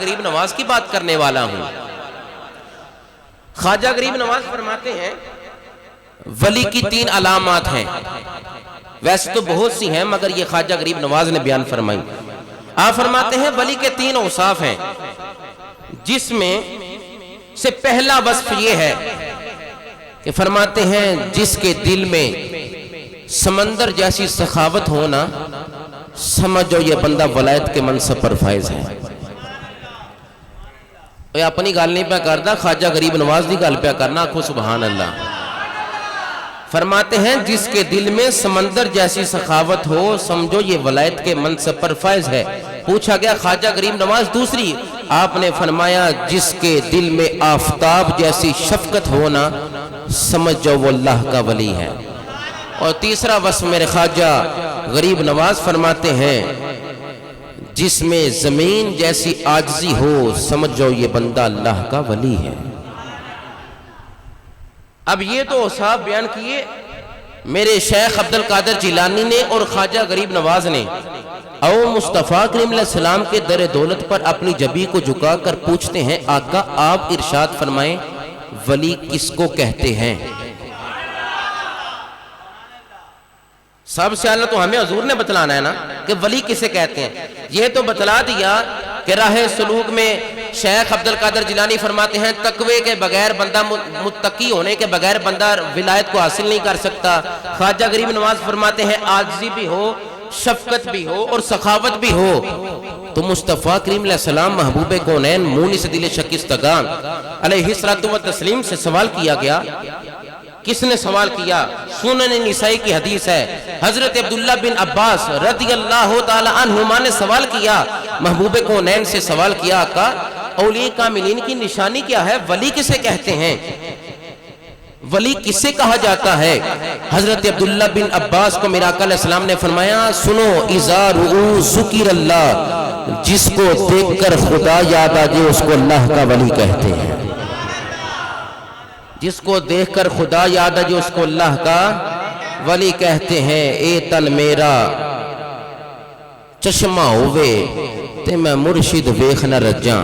غریب نواز کی بات کرنے والا ہوں۔ خواجہ غریب نواز فرماتے ہیں ولی کی 3 علامات ہیں، ویسے تو بہت سی ہیں مگر یہ خواجہ غریب نواز نے بیان فرمائی۔ آپ فرماتے ہیں ولی کے 3 اوصاف ہیں، جس میں سے پہلا وصف یہ ہے کہ فرماتے ہیں جس کے دل میں سمندر جیسی سخاوت ہونا، سمجھو یہ بندہ ولایت کے منصب پر فائز ہے۔ اپنی گل نہیں پہ کرتا، خواجہ غریب نواز دی گل پہ کرنا، آکھو سبحان اللہ۔ فرماتے ہیں جس کے دل میں سمندر جیسی سخاوت ہو، سمجھو یہ ولایت کے منصب پر فائز ہے۔ پوچھا گیا خواجہ غریب نواز دوسری، آپ نے فرمایا جس کے دل میں آفتاب جیسی شفقت ہونا، سمجھو وہ اللہ کا ولی ہے۔ اور تیسرا وصف میرے خواجہ غریب نواز فرماتے ہیں جس میں زمین جیسی عاجزی ہو، سمجھو یہ بندہ اللہ کا ولی ہے۔ اب یہ تو اوصاف بیان کیے میرے شیخ عبدالقادر جیلانی نے اور خواجہ غریب نواز نے، او مصطفیٰ کریم علیہ السلام کے در دولت پر اپنی جبی کو جھکا کر پوچھتے ہیں آقا آپ ارشاد فرمائیں ولی کس کو کہتے ہیں؟ سب سے اللہ تو ہمیں حضور نے بتلانا ہے نا کہ ولی کسے کہتے ہیں۔ یہ تو بتلا دیا کہ راہ سلوک میں شیخ عبدالقادر جیلانی فرماتے ہیں تقوی کے بغیر بندہ، متقی ہونے کے بغیر بندہ ولایت کو حاصل نہیں کر سکتا۔ خواجہ غریب نواز فرماتے ہیں عاجزی بھی ہو، شفقت بھی ہو اور سخاوت بھی ہو۔ تو مصطفیٰ کریم علیہ السلام محبوب کونین مونس دل شکستگان علیہ الصلوۃ والتسلیم سے سوال کیا گیا۔ کس نے سوال کیا؟ سنن نسائی کی حدیث ہے، حضرت عبداللہ بن عباس رضی اللہ تعالی عنہما نے سوال کیا، محبوب کونین سے سوال کیا آقا اولیاء کاملین کی نشانی کیا ہے؟ ولی کسے کہتے ہیں؟ ولی کسے کہا جاتا ہے؟ حضرت عبداللہ بن عباس کو میرے آقا علیہ السلام نے فرمایا سنو اذا رؤوا ذکر اللہ، جس کو دیکھ کر خدا یاد آ جائے اس کو اللہ کا ولی کہتے ہیں۔ جس کو دیکھ کر خدا یاد آ جائے اس کو اللہ کا ولی کہتے ہیں۔ اے تن میرا چشمہ ہوئے تے میں مرشد ویکھ نہ رجاں،